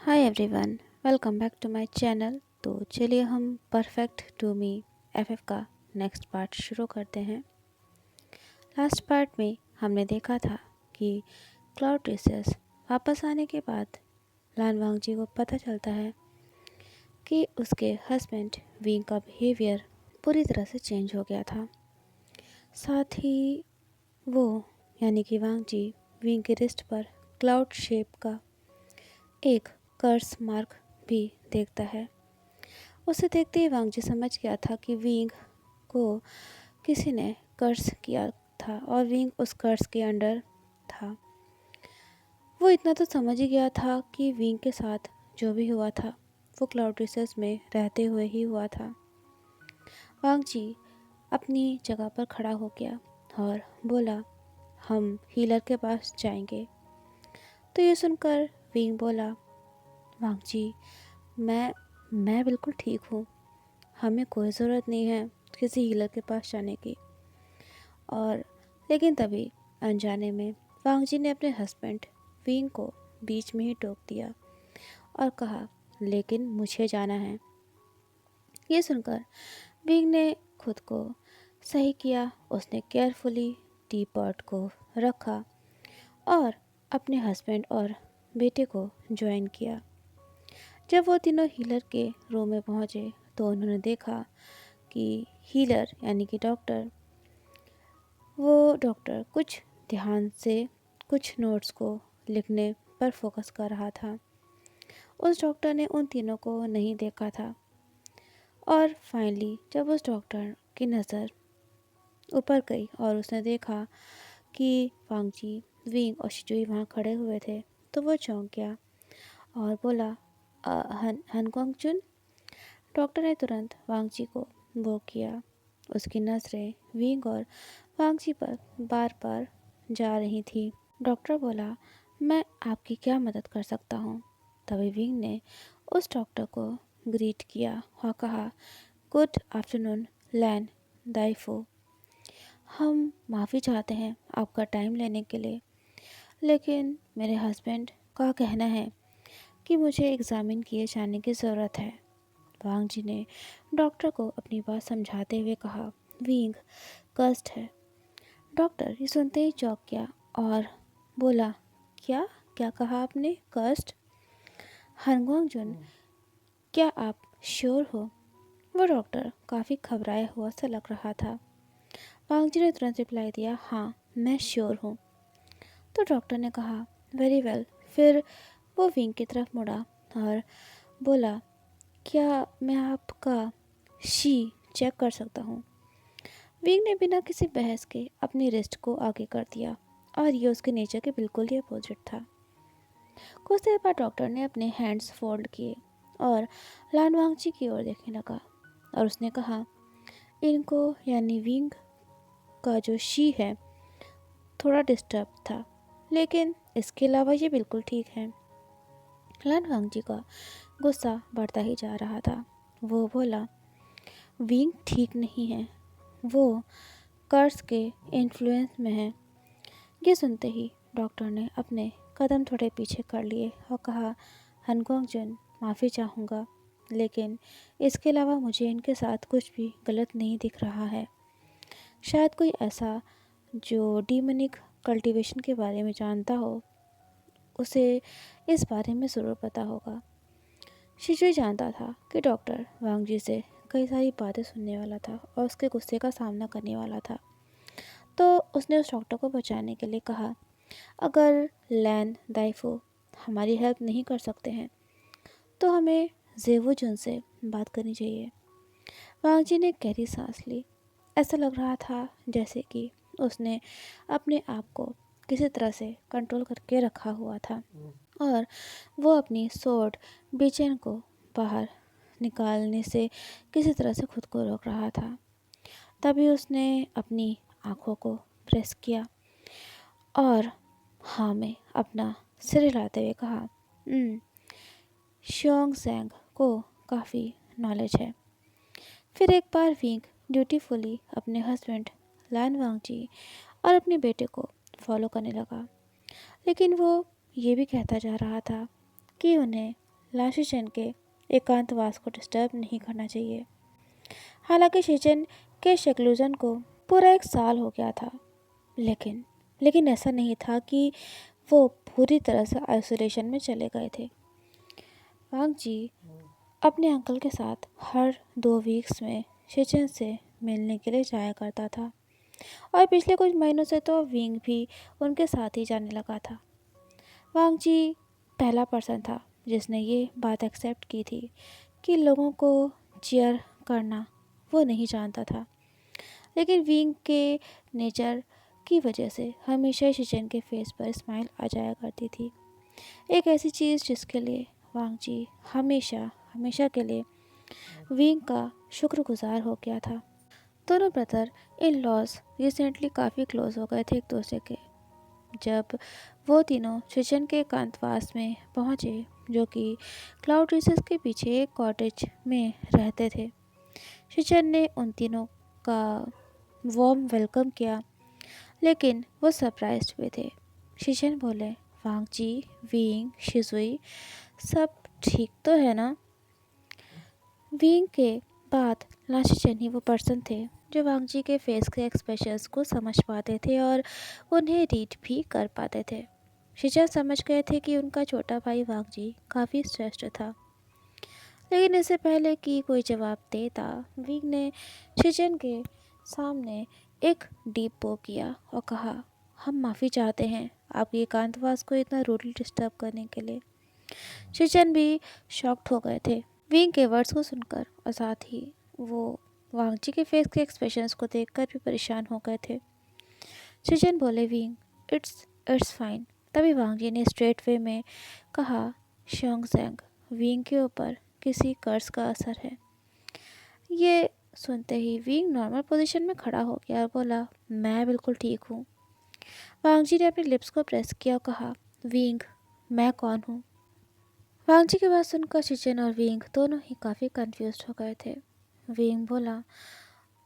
Hi everyone, welcome back to my channel. तो चलिए हम परफेक्ट टू मी एफएफ का नेक्स्ट पार्ट शुरू करते हैं। लास्ट पार्ट में हमने देखा था कि क्लाउड रिसेस वापस आने के बाद लान वांगजी को पता चलता है कि उसके हस्बैंड विंग का बिहेवियर पूरी तरह से चेंज हो गया था। साथ ही वो यानी कि वांगजी विंग के रिस्ट पर क्लाउड शेप का एक कर्स मार्क भी देखता है। उसे देखते ही वांगजी समझ गया था कि विंग को किसी ने कर्स किया था और विंग उस कर्स के अंडर था। वो इतना तो समझ ही गया था कि विंग के साथ जो भी हुआ था वो क्लाउड रिसर्च में रहते हुए ही हुआ था। वांगजी अपनी जगह पर खड़ा हो गया और बोला, हम हीलर के पास जाएंगे। तो ये सुनकर विंग बोला, वांगजी मैं बिल्कुल ठीक हूँ, हमें कोई ज़रूरत नहीं है किसी हीलर के पास जाने की। और लेकिन तभी अनजाने में वांगजी ने अपने हस्बैंड विंग को बीच में ही टोक दिया और कहा, लेकिन मुझे जाना है। ये सुनकर विंग ने खुद को सही किया। उसने केयरफुली टी पॉट को रखा और अपने हस्बैंड और बेटे को ज्वाइन किया। जब वो तीनों हीलर के रूम में पहुँचे तो उन्होंने देखा कि हीलर यानी कि डॉक्टर कुछ ध्यान से कुछ नोट्स को लिखने पर फोकस कर रहा था। उस डॉक्टर ने उन तीनों को नहीं देखा था और फाइनली जब उस डॉक्टर की नज़र ऊपर गई और उसने देखा कि वांगजी, विंग और शिजुई वहाँ खड़े हुए थे तो वो चौंक गया और बोला, हनगोंगचुन। डॉक्टर ने तुरंत वांगजी को वो किया। उसकी नज़रें विंग और वांगजी पर बार बार जा रही थी। डॉक्टर बोला, मैं आपकी क्या मदद कर सकता हूँ। तभी विंग ने उस डॉक्टर को ग्रीट किया और कहा, गुड आफ्टरनून लैन दाइफो। हम माफ़ी चाहते हैं आपका टाइम लेने के लिए, लेकिन मेरे हस्बैंड का कहना है कि मुझे एग्ज़ामिन किए जाने की ज़रूरत है। वांगजी ने डॉक्टर को अपनी बात समझाते हुए कहा, विंग कष्ट है। डॉक्टर ये सुनते ही चौंक गया और बोला, क्या क्या कहा आपने, कष्ट? हरगोंगजुन, क्या आप श्योर हो? वो डॉक्टर काफ़ी घबराया हुआ सा लग रहा था। वांगजी ने तुरंत रिप्लाई दिया, हाँ मैं श्योर हूँ। तो डॉक्टर ने कहा, वेरी वेल। फिर वो विंग की तरफ मुड़ा और बोला, क्या मैं आपका शी चेक कर सकता हूँ? विंग ने बिना किसी बहस के अपनी रिस्ट को आगे कर दिया और ये उसके नेचर के बिल्कुल ही अपोजिट था। कुछ देर बाद डॉक्टर ने अपने हैंड्स फोल्ड किए और लान वांगची की ओर देखने लगा और उसने कहा, इनको यानी विंग का जो शी है थोड़ा डिस्टर्ब था, लेकिन इसके अलावा ये बिल्कुल ठीक है। लान वांगची का गुस्सा बढ़ता ही जा रहा था। वो बोला, विंग ठीक नहीं है, वो कर्स के इन्फ्लुएंस में है। ये सुनते ही डॉक्टर ने अपने कदम थोड़े पीछे कर लिए और कहा, हनगोंगजुन, माफ़ी चाहूँगा, लेकिन इसके अलावा मुझे इनके साथ कुछ भी गलत नहीं दिख रहा है। शायद कोई ऐसा जो डीमनिक कल्टीवेशन के बारे में जानता हो, उसे इस बारे में ज़रूर पता होगा। शिजुई जानता था कि डॉक्टर वांगजी से कई सारी बातें सुनने वाला था और उसके गुस्से का सामना करने वाला था। तो उसने उस डॉक्टर को बचाने के लिए कहा, अगर लैन दाइफो हमारी हेल्प नहीं कर सकते हैं तो हमें जेवुजुन से बात करनी चाहिए। वांगजी ने गहरी सांस ली। ऐसा लग रहा था जैसे कि उसने अपने आप को किसी तरह से कंट्रोल करके रखा हुआ था और वो अपनी सोर्ड बेचैन को बाहर निकालने से किसी तरह से खुद को रोक रहा था। तभी उसने अपनी आँखों को प्रेस किया और हाँ में अपना सिर हिलाते हुए कहा, शियोंग जैंग को काफ़ी नॉलेज है। फिर एक बार विंग ड्यूटीफुली अपने हस्बैंड लान वांगजी और अपने बेटे को फॉलो करने लगा, लेकिन वो ये भी कहता जा रहा था कि उन्हें लाशिचन के एकांतवास को डिस्टर्ब नहीं करना चाहिए। हालांकि शिचन के शेक्लूजन को पूरा 1 साल हो गया था, लेकिन लेकिन ऐसा नहीं था कि वो पूरी तरह से आइसोलेशन में चले गए थे। वांग जी अपने अंकल के साथ हर 2 वीक्स में शिचन से मिलने के लिए जाया करता था, और पिछले कुछ महीनों से तो विंग भी उनके साथ ही जाने लगा था। वांग जी पहला पर्सन था जिसने ये बात एक्सेप्ट की थी कि लोगों को चीयर करना वो नहीं जानता था, लेकिन विंग के नेचर की वजह से हमेशा शिचन के फेस पर स्माइल आ जाया करती थी। एक ऐसी चीज़ जिसके लिए वांग जी हमेशा हमेशा के लिए विंग का शुक्रगुजार हो गया था। दोनों ब्रदर इन लॉज रिसेंटली काफ़ी क्लोज हो गए थे एक दूसरे के। जब वो तीनों शिचन के एकांतवास में पहुँचे, जो कि क्लाउड रिसेस के पीछे एक कॉटेज में रहते थे, शिचन ने उन तीनों का वार्म वेलकम किया, लेकिन वो सरप्राइज्ड हुए थे। शिचन बोले, वांग जी, विंग, शिजुई, सब ठीक तो है ना? विंग के बाद लाशिचन ही वो पर्सन थे जो वांग जी के फेस के एक्सप्रेशंस को समझ पाते थे और उन्हें रीड भी कर पाते थे। शिचन समझ गए थे कि उनका छोटा भाई वांग जी काफ़ी स्ट्रेस्ड था, लेकिन इससे पहले कि कोई जवाब देता, विंग ने शिचन के सामने एक डीप बो किया और कहा, हम माफ़ी चाहते हैं आपके एकांतवास को इतना रूडली डिस्टर्ब करने के लिए। शिचन भी शॉक्ड हो गए थे विंग के वर्ड्स को सुनकर, और साथ ही वो वांग जी के फेस के एक्सप्रेशंस को देखकर भी परेशान हो गए थे। शिचन बोले, विंग, इट्स इट्स फाइन। तभी वांग जी ने स्ट्रेट वे में कहा, शोंग ज़ैंग, विंग के ऊपर किसी कर्ज का असर है। ये सुनते ही विंग नॉर्मल पोजीशन में खड़ा हो गया और बोला, मैं बिल्कुल ठीक हूँ। वांग जी ने अपने लिप्स को प्रेस किया और कहा, विंग, मैं कौन हूँ? वांग जी की बात सुनकर शिचन और विंग दोनों ही काफ़ी कंफ्यूज हो गए थे। विंग बोला,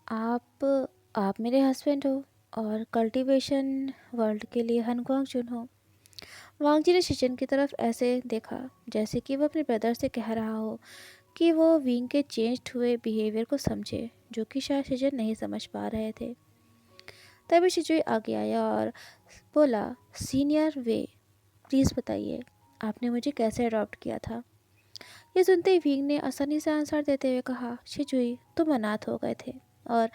आप मेरे हस्बैंड हो और कल्टीवेशन वर्ल्ड के लिए हनगोंग चुन हो। वांग जी ने शिचन की तरफ ऐसे देखा जैसे कि वो अपने ब्रदर से कह रहा हो कि वो विंग के चेंज्ड हुए बिहेवियर को समझे, जो कि शायद शिचन नहीं समझ पा रहे थे। तभी शिजुई आगे आया और बोला, सीनियर वे, प्लीज़ बताइए आपने मुझे कैसे अडॉप्ट किया था? ये सुनते ही विंग ने आसानी से आंसर देते हुए कहा, शिजुई, तुम अनाथ हो गए थे और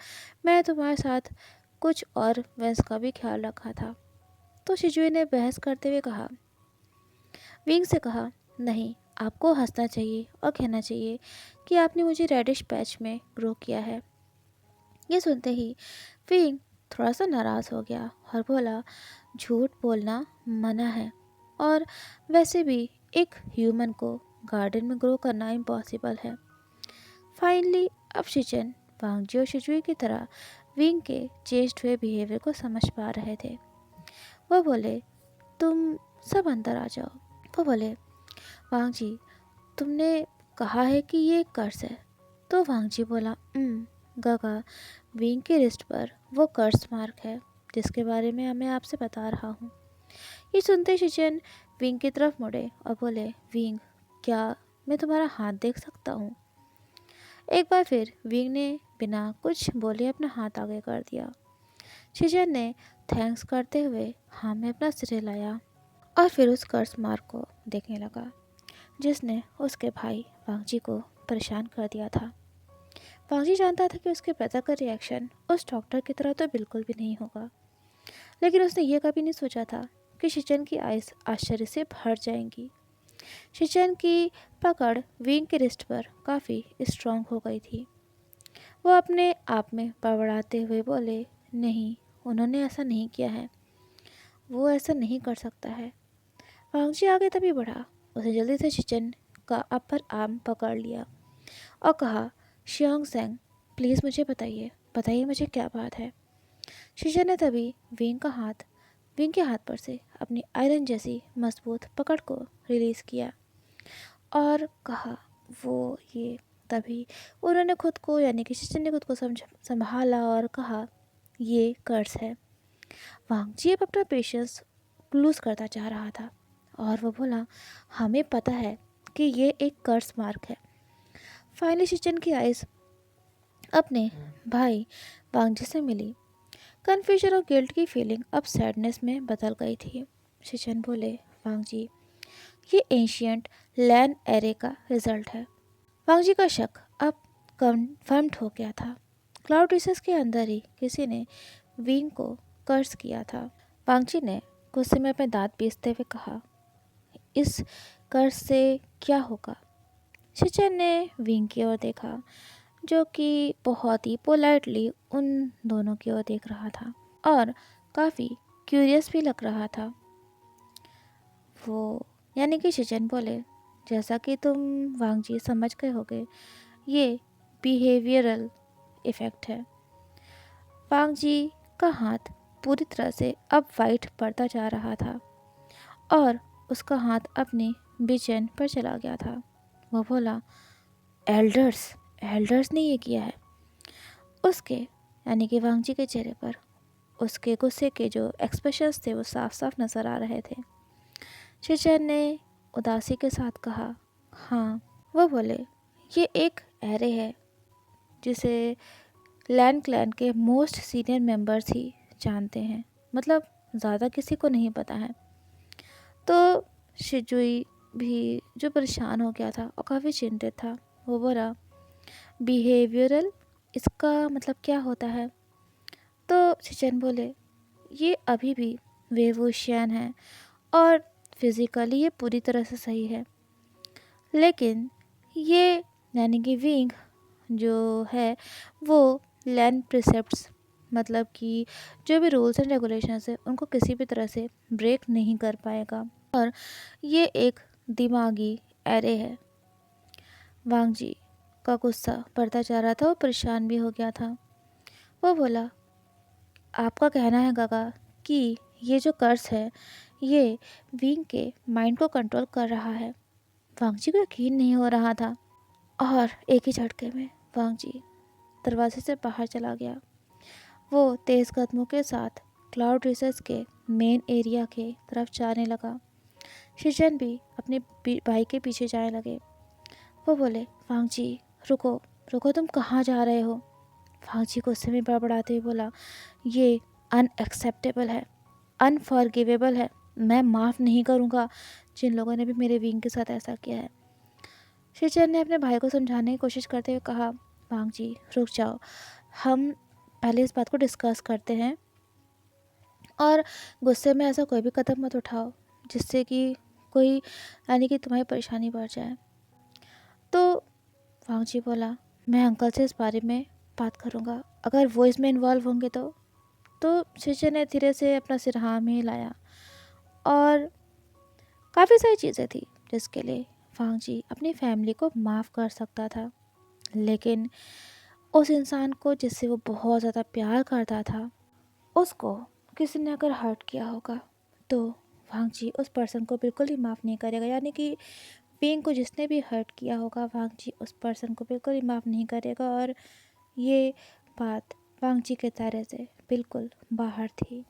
मैं तुम्हारे साथ कुछ और वंश का भी ख्याल रखा था। तो शिजुई ने बहस करते हुए कहा, विंग से कहा, नहीं, आपको हंसना चाहिए और कहना चाहिए कि आपने मुझे रेडिश पैच में ग्रो किया है। ये सुनते ही विंग थोड़ा सा नाराज़ हो गया और बोला, झूठ बोलना मना है, और वैसे भी एक ह्यूमन को गार्डन में ग्रो करना इम्पॉसिबल है। फाइनली अब शिचन वांग जी और शिजुई की तरह विंग के चेंज्ड हुए बिहेवियर को समझ पा रहे थे। वो बोले, तुम सब अंदर आ जाओ। वो बोले, वांग जी, तुमने कहा है कि ये एक कर्स है। तो वांग जी बोला, गागा, विंग के रिस्ट पर वो कर्स मार्क है जिसके बारे में मैं आपसे बता रहा हूँ। ये सुनते शिचन विंग की तरफ मुड़े और बोले, विंग, क्या मैं तुम्हारा हाथ देख सकता हूँ? एक बार फिर विंग ने बिना कुछ बोले अपना हाथ आगे कर दिया। शिचन ने थैंक्स करते हुए हाँ में अपना सिर हिलाया और फिर उस कर्स मार्क को देखने लगा जिसने उसके भाई वांग जी को परेशान कर दिया था। वांग जी जानता था कि उसके ब्रदर का रिएक्शन उस डॉक्टर की तरह तो बिल्कुल भी नहीं होगा, लेकिन उसने यह कभी नहीं सोचा था कि शिचन की आइज़ आश्चर्य से भर जाएंगी। शिचन की पकड़ विंग के रिस्ट पर काफ़ी स्ट्रांग हो गई थी। वो अपने आप में बड़बड़ाते हुए बोले, नहीं, उन्होंने ऐसा नहीं किया है, वो ऐसा नहीं कर सकता है। वांग जी आगे तभी बढ़ा। उसने जल्दी से शिचन का अपर आर्म पकड़ लिया और कहा, शियोंग ज़ैंग, प्लीज़ मुझे बताइए बताइए मुझे क्या बात है। शिचन ने तभी विंग के हाथ पर से अपनी आयरन जैसी मजबूत पकड़ को रिलीज़ किया और कहा, वो ये। तभी उन्होंने खुद को, यानी कि शिचन ने खुद को संभाला और कहा, ये कर्स है। वांग जी अब अपना पेशेंस लूज़ करता जा रहा था और वो बोला, हमें पता है कि ये एक कर्स मार्क है। फाइनली शिचन की आइज अपने भाई वांगजी से मिली। कन्फ्यूजन और गिल्ट की फीलिंग अब सैडनेस में बदल गई थी। शिचन बोले, वांगजी, ये एंशियंट लैंड एरे का रिजल्ट है। वांगजी का शक अब कंफर्म्ड हो गया था। क्लाउड रिसेस के अंदर ही किसी ने विंग को कर्स किया था। वांगजी ने गुस्से में अपने दांत पीसते हुए कहा, इस कर्स से क्या होगा? शिचन ने विंग की ओर देखा, जो कि बहुत ही पोलाइटली उन दोनों की ओर देख रहा था और काफ़ी क्यूरियस भी लग रहा था। वो यानी कि शिचन बोले, जैसा कि तुम वांगजी समझ गए होगे, ये बिहेवियरल इफ़ेक्ट है। वांगजी का हाथ पूरी तरह से अब वाइट पड़ता जा रहा था और उसका हाथ अपनी बेचैन पर चला गया था। वो बोला, एल्डर्स एल्डर्स ने ये किया है। उसके यानी कि वांगजी के चेहरे पर उसके गुस्से के जो एक्सप्रेशंस थे वो साफ साफ नज़र आ रहे थे। शिचन ने उदासी के साथ कहा, हाँ। वो बोले, ये एक एरे है जिसे लैंड क्लैन के मोस्ट सीनियर मेंबर्स ही जानते हैं, मतलब ज़्यादा किसी को नहीं पता है। तो शिजुई भी जो परेशान हो गया था और काफ़ी चिंतित था, वो बोला, बिहेवियरल, इसका मतलब क्या होता है? तो शिचन बोले, ये अभी भी वेवोशियन है और फिज़िकली ये पूरी तरह से सही है, लेकिन ये यानी कि विंग जो है वो लैंड प्रिसेप्ट्स, मतलब कि जो भी रूल्स एंड रेगुलेशंस है उनको किसी भी तरह से ब्रेक नहीं कर पाएगा और ये एक दिमागी एरे है। वांगजी का गुस्सा बढ़ता जा रहा था और परेशान भी हो गया था। वो बोला, आपका कहना है काका कि ये जो कर्स है ये विंग के माइंड को कंट्रोल कर रहा है? वांगजी को यकीन नहीं हो रहा था और एक ही झटके में वांगजी दरवाजे से बाहर चला गया। वो तेज़ कदमों के साथ क्लाउड रिसर्च के मेन एरिया के तरफ जाने लगा। शिजन भी अपने भाई के पीछे जाने लगे। वो बोले, वांगजी, रुको रुको, तुम कहाँ जा रहे हो? वांगजी गुस्से में बड़बड़ाते हुए बोला, ये अनएक्सेप्टेबल है, अनफॉरगिवेबल है। मैं माफ़ नहीं करूँगा जिन लोगों ने भी मेरे विंग के साथ ऐसा किया है। शिचन ने अपने भाई को समझाने की कोशिश करते हुए कहा, वांगजी रुक जाओ, हम पहले इस बात को डिस्कस करते हैं और गुस्से में ऐसा कोई भी कदम मत उठाओ जिससे कि कोई यानी कि तुम्हारी परेशानी बढ़ जाए। तो वांगजी बोला, मैं अंकल से इस बारे में बात करूँगा, अगर वो इसमें इन्वॉल्व होंगे तो शिचन ने धीरे से अपना सिर हाँ में हिलाया और काफ़ी सारी चीज़ें थी जिसके लिए वांगजी अपनी फैमिली को माफ़ कर सकता था, लेकिन उस इंसान को जिससे वो बहुत ज़्यादा प्यार करता था, उसको किसी ने अगर हर्ट किया होगा तो वांगजी उस पर्सन को बिल्कुल ही माफ़ नहीं करेगा। यानी कि पिंग को जिसने भी हर्ट किया होगा वांगजी उस पर्सन को बिल्कुल ही माफ़ नहीं करेगा और ये बात वांगजी के दायरे से बिल्कुल बाहर थी।